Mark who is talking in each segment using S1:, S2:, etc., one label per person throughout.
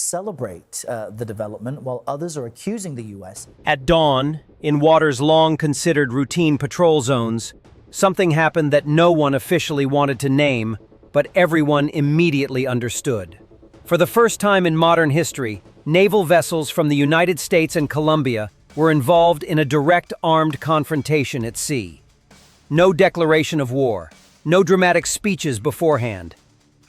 S1: celebrate the development, while others are accusing the U.S.
S2: At dawn, in waters long considered routine patrol zones, something happened that no one officially wanted to name, but everyone immediately understood. For the first time in modern history, naval vessels from the United States and Colombia were involved in a direct armed confrontation at sea. No declaration of war, no dramatic speeches beforehand,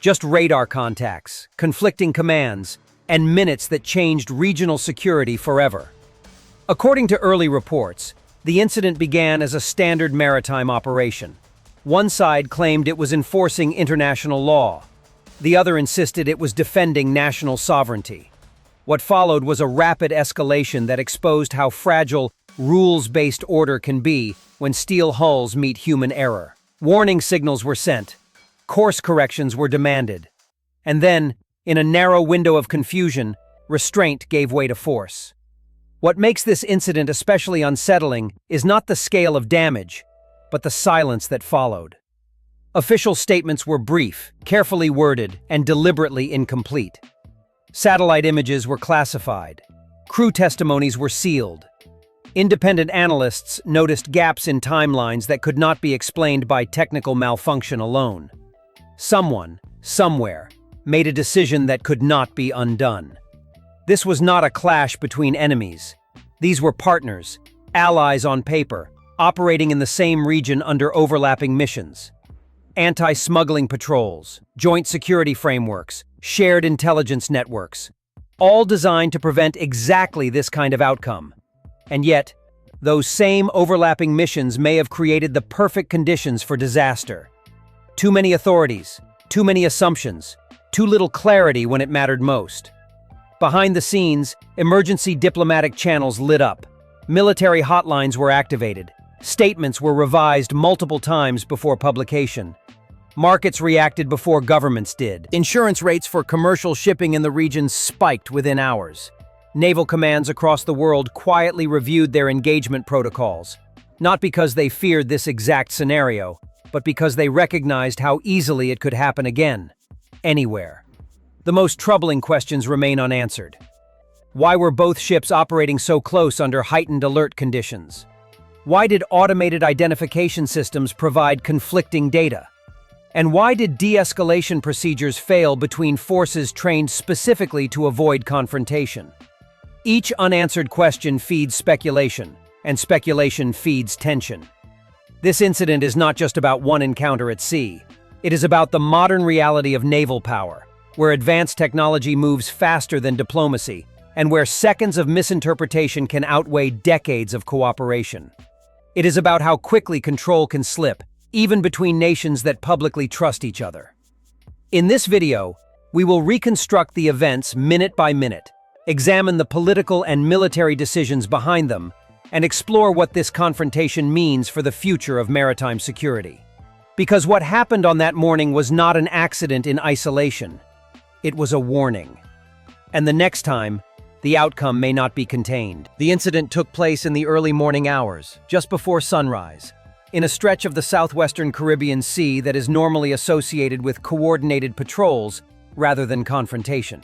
S2: just radar contacts, conflicting commands, and minutes that changed regional security forever. According to early reports, the incident began as a standard maritime operation. One side claimed it was enforcing international law. The other insisted it was defending national sovereignty. What followed was a rapid escalation that exposed how fragile rules-based order can be when steel hulls meet human error. Warning signals were sent. Course corrections were demanded. And then, in a narrow window of confusion, restraint gave way to force. What makes this incident especially unsettling is not the scale of damage, but the silence that followed. Official statements were brief, carefully worded, and deliberately incomplete. Satellite images were classified. Crew testimonies were sealed. Independent analysts noticed gaps in timelines that could not be explained by technical malfunction alone. Someone, somewhere, made a decision that could not be undone. This was not a clash between enemies. These were partners, allies on paper, operating in the same region under overlapping missions. Anti-smuggling patrols, joint security frameworks, shared intelligence networks, all designed to prevent exactly this kind of outcome. And yet, those same overlapping missions may have created the perfect conditions for disaster. Too many authorities, too many assumptions, too little clarity when it mattered most. Behind the scenes, emergency diplomatic channels lit up. Military hotlines were activated. Statements were revised multiple times before publication. Markets reacted before governments did. Insurance rates for commercial shipping in the region spiked within hours. Naval commands across the world quietly reviewed their engagement protocols, not because they feared this exact scenario, but because they recognized how easily it could happen again, anywhere. The most troubling questions remain unanswered. Why were both ships operating so close under heightened alert conditions? Why did automated identification systems provide conflicting data? And why did de-escalation procedures fail between forces trained specifically to avoid confrontation? Each unanswered question feeds speculation, and speculation feeds tension. This incident is not just about one encounter at sea. It is about the modern reality of naval power, where advanced technology moves faster than diplomacy, and where seconds of misinterpretation can outweigh decades of cooperation. It is about how quickly control can slip, even between nations that publicly trust each other. In this video, we will reconstruct the events minute by minute, examine the political and military decisions behind them, and explore what this confrontation means for the future of maritime security. Because what happened on that morning was not an accident in isolation. It was a warning. And the next time, the outcome may not be contained. The incident took place in the early morning hours, just before sunrise, in a stretch of the southwestern Caribbean Sea that is normally associated with coordinated patrols rather than confrontation.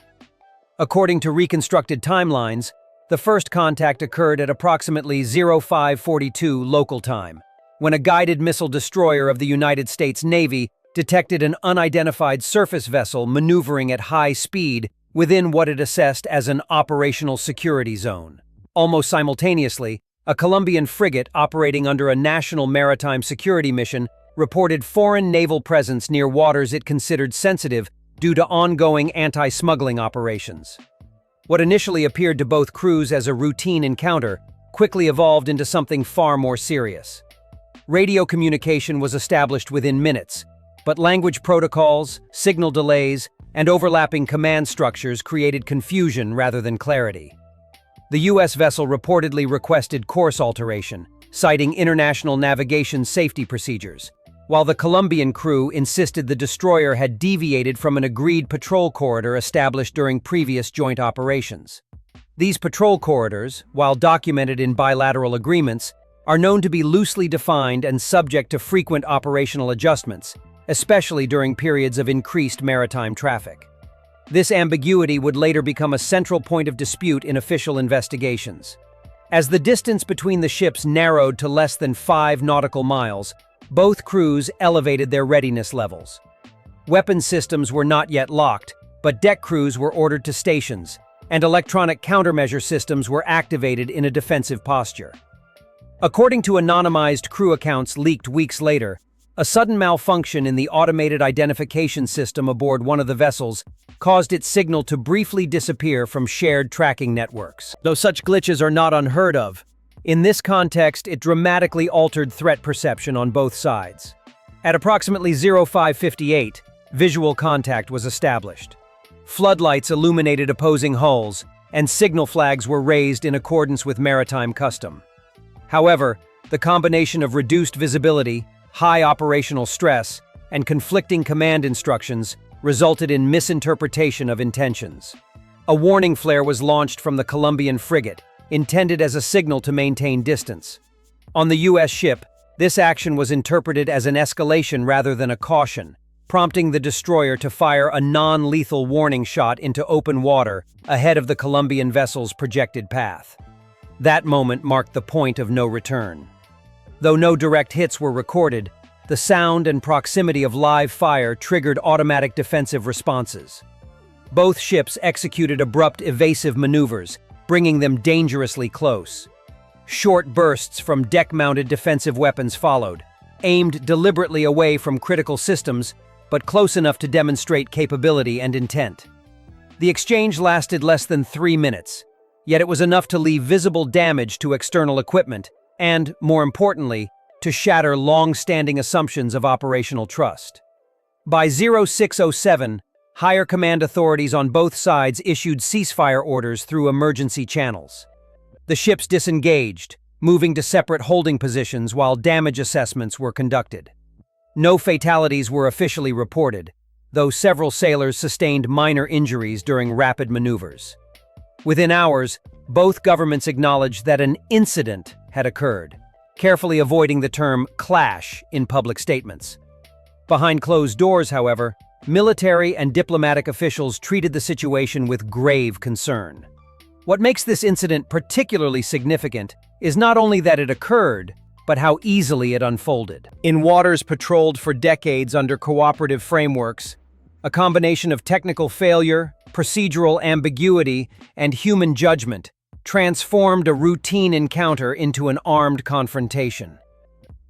S2: According to reconstructed timelines, the first contact occurred at approximately 0542 local time, when a guided missile destroyer of the United States Navy detected an unidentified surface vessel maneuvering at high speed within what it assessed as an operational security zone. Almost simultaneously, a Colombian frigate operating under a national maritime security mission reported foreign naval presence near waters it considered sensitive due to ongoing anti-smuggling operations. What initially appeared to both crews as a routine encounter quickly evolved into something far more serious. Radio communication was established within minutes, but language protocols, signal delays, and overlapping command structures created confusion rather than clarity. The US vessel reportedly requested course alteration, citing international navigation safety procedures, while the Colombian crew insisted the destroyer had deviated from an agreed patrol corridor established during previous joint operations. These patrol corridors, while documented in bilateral agreements, are known to be loosely defined and subject to frequent operational adjustments, especially during periods of increased maritime traffic. This ambiguity would later become a central point of dispute in official investigations. As the distance between the ships narrowed to less than 5 nautical miles, both crews elevated their readiness levels. Weapon systems were not yet locked, but deck crews were ordered to stations, and electronic countermeasure systems were activated in a defensive posture. According to anonymized crew accounts leaked weeks later, a sudden malfunction in the automated identification system aboard one of the vessels caused its signal to briefly disappear from shared tracking networks. Though such glitches are not unheard of, in this context it dramatically altered threat perception on both sides. At approximately 0558, visual contact was established. Floodlights illuminated opposing hulls, and signal flags were raised in accordance with maritime custom. However, the combination of reduced visibility, high operational stress, and conflicting command instructions resulted in misinterpretation of intentions. A warning flare was launched from the Colombian frigate, intended as a signal to maintain distance. On the U.S. ship, this action was interpreted as an escalation rather than a caution, prompting the destroyer to fire a non-lethal warning shot into open water ahead of the Colombian vessel's projected path. That moment marked the point of no return. Though no direct hits were recorded, the sound and proximity of live fire triggered automatic defensive responses. Both ships executed abrupt evasive maneuvers, bringing them dangerously close. Short bursts from deck-mounted defensive weapons followed, aimed deliberately away from critical systems, but close enough to demonstrate capability and intent. The exchange lasted less than 3 minutes, yet it was enough to leave visible damage to external equipment and, more importantly, to shatter long-standing assumptions of operational trust. By 0607, higher command authorities on both sides issued ceasefire orders through emergency channels. The ships disengaged, moving to separate holding positions while damage assessments were conducted. No fatalities were officially reported, though several sailors sustained minor injuries during rapid maneuvers. Within hours, both governments acknowledged that an incident had occurred, carefully avoiding the term clash in public statements. Behind closed doors, however, military and diplomatic officials treated the situation with grave concern. What makes this incident particularly significant is not only that it occurred, but how easily it unfolded. In waters patrolled for decades under cooperative frameworks, a combination of technical failure, procedural ambiguity, and human judgment transformed a routine encounter into an armed confrontation.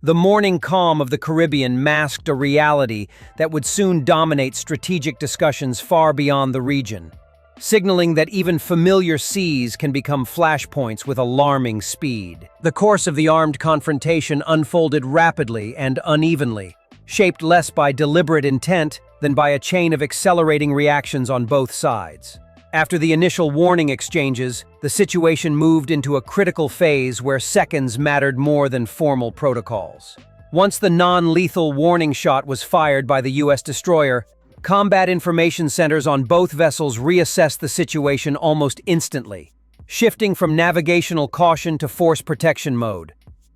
S2: The morning calm of the Caribbean masked a reality that would soon dominate strategic discussions far beyond the region, signaling that even familiar seas can become flashpoints with alarming speed. The course of the armed confrontation unfolded rapidly and unevenly, shaped less by deliberate intent than by a chain of accelerating reactions on both sides. After the initial warning exchanges, the situation moved into a critical phase where seconds mattered more than formal protocols. Once the non-lethal warning shot was fired by the U.S. destroyer, combat information centers on both vessels reassessed the situation almost instantly, shifting from navigational caution to force protection mode.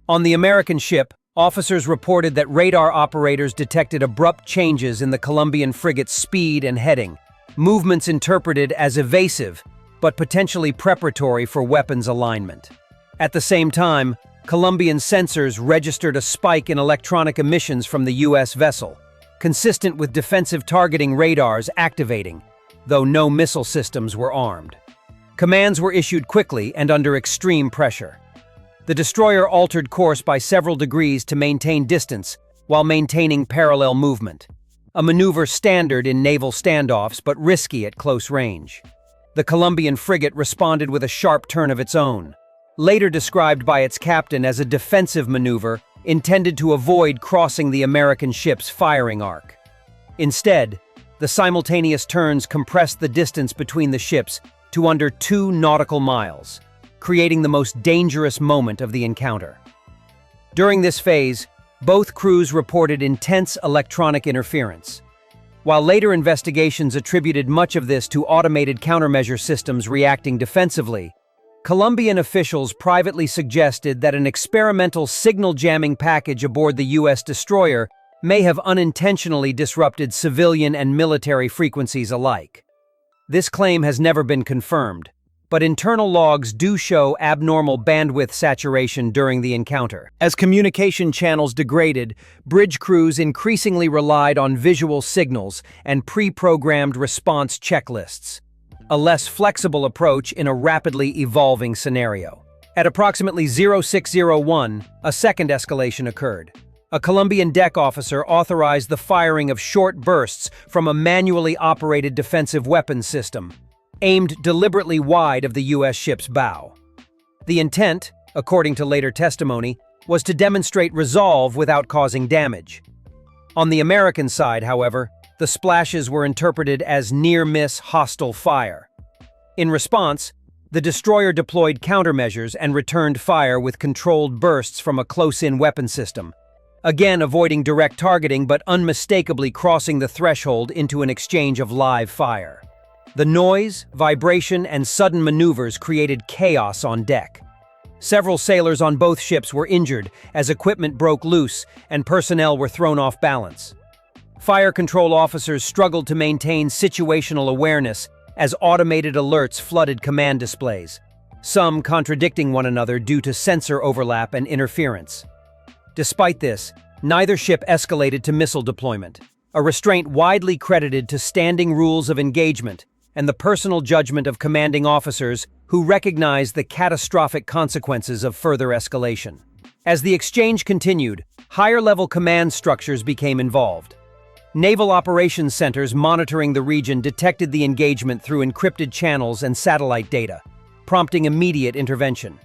S2: On the American ship, officers reported that radar operators detected abrupt changes in the Colombian frigate's speed and heading, movements interpreted as evasive, but potentially preparatory for weapons alignment. At the same time, Colombian sensors registered a spike in electronic emissions from the U.S. vessel, consistent with defensive targeting radars activating, though no missile systems were armed. Commands were issued quickly and under extreme pressure. The destroyer altered course by several degrees to maintain distance while maintaining parallel movement, a maneuver standard in naval standoffs but risky at close range. The Colombian frigate responded with a sharp turn of its own, later described by its captain as a defensive maneuver intended to avoid crossing the American ship's firing arc. Instead, the simultaneous turns compressed the distance between the ships to under 2 nautical miles, creating the most dangerous moment of the encounter. During this phase, both crews reported intense electronic interference. While later investigations attributed much of this to automated countermeasure systems reacting defensively, Colombian officials privately suggested that an experimental signal jamming package aboard the U.S. destroyer may have unintentionally disrupted civilian and military frequencies alike. This claim has never been confirmed, but internal logs do show abnormal bandwidth saturation during the encounter. As communication channels degraded, bridge crews increasingly relied on visual signals and pre-programmed response checklists, a less flexible approach in a rapidly evolving scenario. At approximately 0601, a second escalation occurred. A Colombian deck officer authorized the firing of short bursts from a manually operated defensive weapons system, aimed deliberately wide of the U.S. ship's bow. The intent, according to later testimony, was to demonstrate resolve without causing damage. On the American side, however, the splashes were interpreted as near-miss hostile fire. In response, the destroyer deployed countermeasures and returned fire with controlled bursts from a close-in weapon system, again avoiding direct targeting but unmistakably crossing the threshold into an exchange of live fire. The noise, vibration, and sudden maneuvers created chaos on deck. Several sailors on both ships were injured as equipment broke loose and personnel were thrown off balance. Fire control officers struggled to maintain situational awareness as automated alerts flooded command displays, some contradicting one another due to sensor overlap and interference. Despite this, neither ship escalated to missile deployment, a restraint widely credited to standing rules of engagement and the personal judgment of commanding officers who recognized the catastrophic consequences of further escalation. As the exchange continued, higher-level command structures became involved. Naval operations centers monitoring the region detected the engagement through encrypted channels and satellite data, prompting immediate intervention.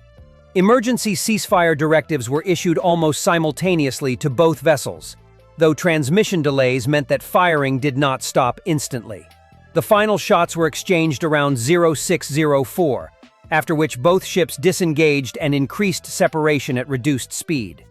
S2: Emergency ceasefire directives were issued almost simultaneously to both vessels, though transmission delays meant that firing did not stop instantly. The final shots were exchanged around 0604, after which both ships disengaged and increased separation at reduced speed.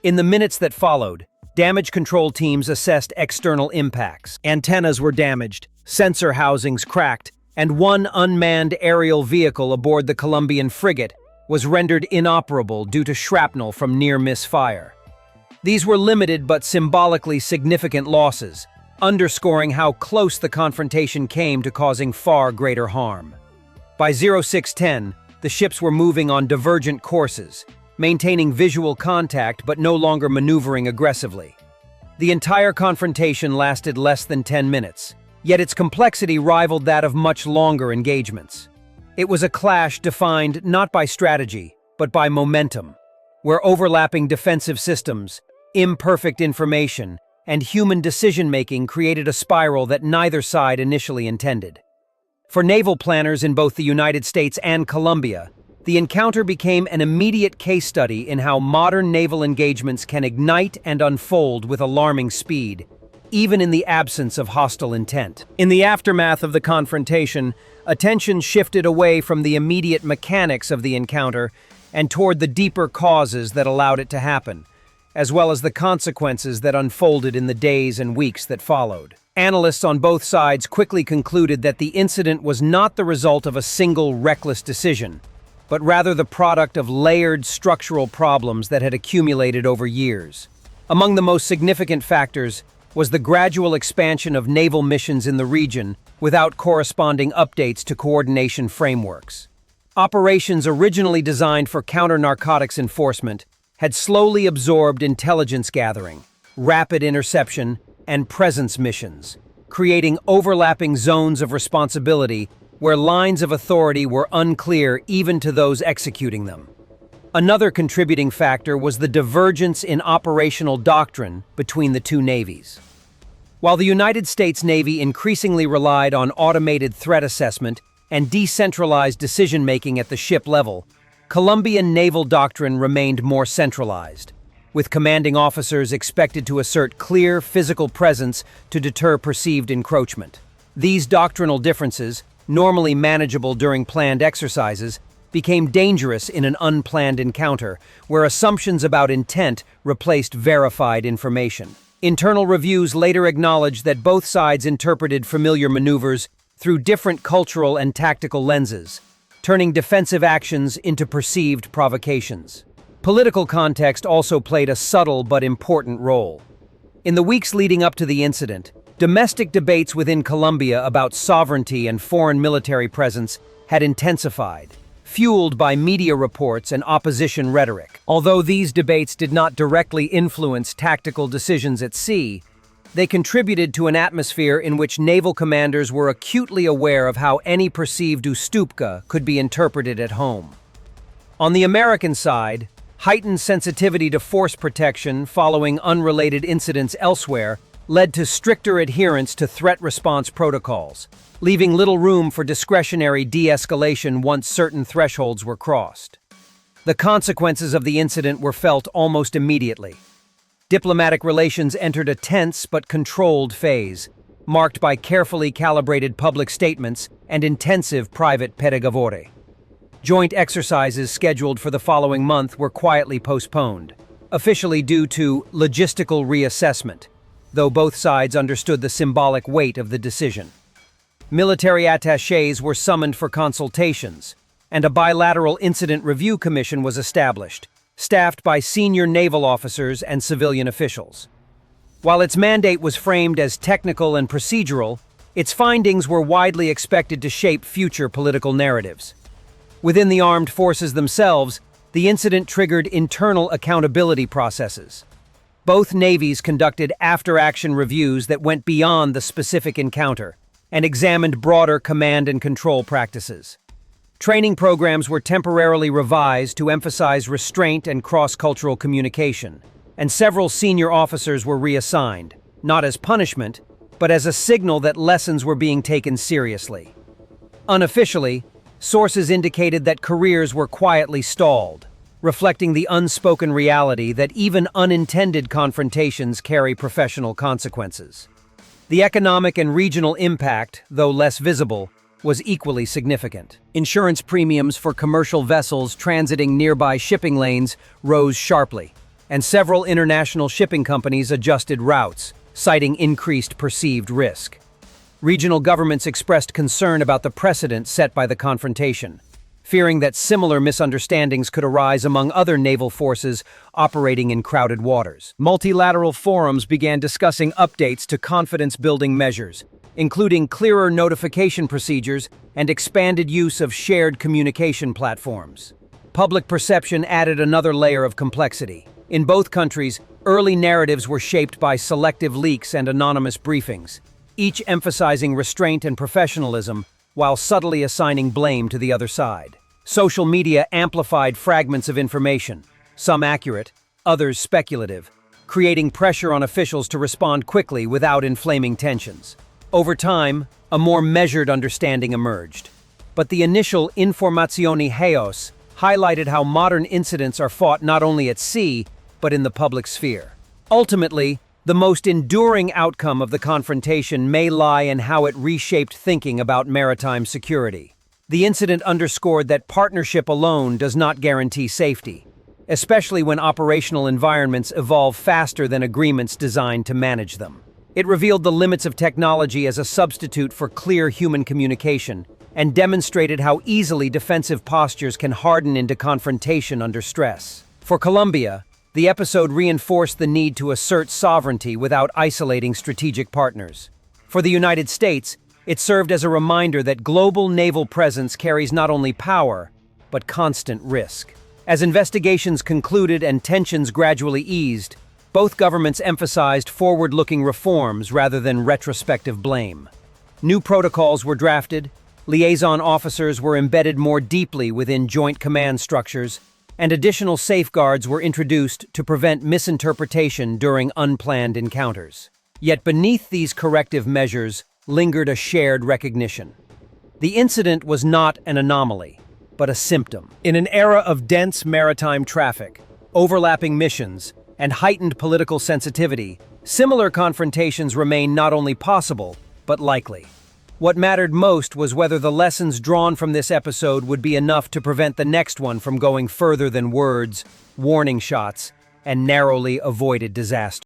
S2: In the minutes that followed, damage control teams assessed external impacts. Antennas were damaged, sensor housings cracked, and one unmanned aerial vehicle aboard the Colombian frigate was rendered inoperable due to shrapnel from near-miss fire. These were limited but symbolically significant losses, underscoring how close the confrontation came to causing far greater harm. By 0610, the ships were moving on divergent courses, maintaining visual contact but no longer maneuvering aggressively. The entire confrontation lasted less than 10 minutes, yet its complexity rivaled that of much longer engagements. It was a clash defined not by strategy, but by momentum, where overlapping defensive systems, imperfect information, and human decision-making created a spiral that neither side initially intended. For naval planners in both the United States and Colombia, the encounter became an immediate case study in how modern naval engagements can ignite and unfold with alarming speed, even in the absence of hostile intent. In the aftermath of the confrontation, attention shifted away from the immediate mechanics of the encounter and toward the deeper causes that allowed it to happen, as well as the consequences that unfolded in the days and weeks that followed. Analysts on both sides quickly concluded that the incident was not the result of a single reckless decision, but rather the product of layered structural problems that had accumulated over years. Among the most significant factors was the gradual expansion of naval missions in the region without corresponding updates to coordination frameworks. Operations originally designed for counter-narcotics enforcement had slowly absorbed intelligence gathering, rapid interception, and presence missions, creating overlapping zones of responsibility where lines of authority were unclear even to those executing them. Another contributing factor was the divergence in operational doctrine between the two navies. While the United States Navy increasingly relied on automated threat assessment and decentralized decision-making at the ship level, Colombian naval doctrine remained more centralized, with commanding officers expected to assert clear physical presence to deter perceived encroachment. These doctrinal differences, normally manageable during planned exercises, became dangerous in an unplanned encounter, where assumptions about intent replaced verified information. Internal reviews later acknowledged that both sides interpreted familiar maneuvers through different cultural and tactical lenses, turning defensive actions into perceived provocations. Political context also played a subtle but important role. In the weeks leading up to the incident, Domestic debates within Colombia about sovereignty and foreign military presence had intensified, fueled by media reports and opposition rhetoric. Although these debates did not directly influence tactical decisions at sea, they contributed to an atmosphere in which naval commanders were acutely aware of how any perceived ustupka could be interpreted at home. On the American side, heightened sensitivity to force protection following unrelated incidents elsewhere led to stricter adherence to threat response protocols, leaving little room for discretionary de-escalation once certain thresholds were crossed. The consequences of the incident were felt almost immediately. Diplomatic relations entered a tense but controlled phase, marked by carefully calibrated public statements and intensive private pedagogy. Joint exercises scheduled for the following month were quietly postponed, officially due to logistical reassessment, though both sides understood the symbolic weight of the decision. Military attachés were summoned for consultations, and a bilateral incident review commission was established, staffed by senior naval officers and civilian officials. While its mandate was framed as technical and procedural, its findings were widely expected to shape future political narratives. Within the armed forces themselves, the incident triggered internal accountability processes. Both navies conducted after-action reviews that went beyond the specific encounter and examined broader command and control practices. Training programs were temporarily revised to emphasize restraint and cross-cultural communication, and several senior officers were reassigned, not as punishment, but as a signal that lessons were being taken seriously. Unofficially, sources indicated that careers were quietly stalled, reflecting the unspoken reality that even unintended confrontations carry professional consequences. The economic and regional impact, though less visible, was equally significant. Insurance premiums for commercial vessels transiting nearby shipping lanes rose sharply, and several international shipping companies adjusted routes, citing increased perceived risk. Regional governments expressed concern about the precedent set by the confrontation, fearing that similar misunderstandings could arise among other naval forces operating in crowded waters. Multilateral forums began discussing updates to confidence-building measures, including clearer notification procedures and expanded use of shared communication platforms. Public perception added another layer of complexity. In both countries, early narratives were shaped by selective leaks and anonymous briefings, each emphasizing restraint and professionalism while subtly assigning blame to the other side. Social media amplified fragments of information, some accurate, others speculative, creating pressure on officials to respond quickly without inflaming tensions. Over time, a more measured understanding emerged. But the initial informazioni chaos highlighted how modern incidents are fought not only at sea, but in the public sphere. Ultimately, the most enduring outcome of the confrontation may lie in how it reshaped thinking about maritime security. The incident underscored that partnership alone does not guarantee safety, especially when operational environments evolve faster than agreements designed to manage them. It revealed the limits of technology as a substitute for clear human communication and demonstrated how easily defensive postures can harden into confrontation under stress. For Colombia, the episode reinforced the need to assert sovereignty without isolating strategic partners. For the United States, it served as a reminder that global naval presence carries not only power, but constant risk. As investigations concluded and tensions gradually eased, both governments emphasized forward-looking reforms rather than retrospective blame. New protocols were drafted, liaison officers were embedded more deeply within joint command structures, and additional safeguards were introduced to prevent misinterpretation during unplanned encounters. Yet beneath these corrective measures lingered a shared recognition. The incident was not an anomaly, but a symptom. In an era of dense maritime traffic, overlapping missions, and heightened political sensitivity, similar confrontations remain not only possible, but likely. What mattered most was whether the lessons drawn from this episode would be enough to prevent the next one from going further than words, warning shots, and narrowly avoided disaster.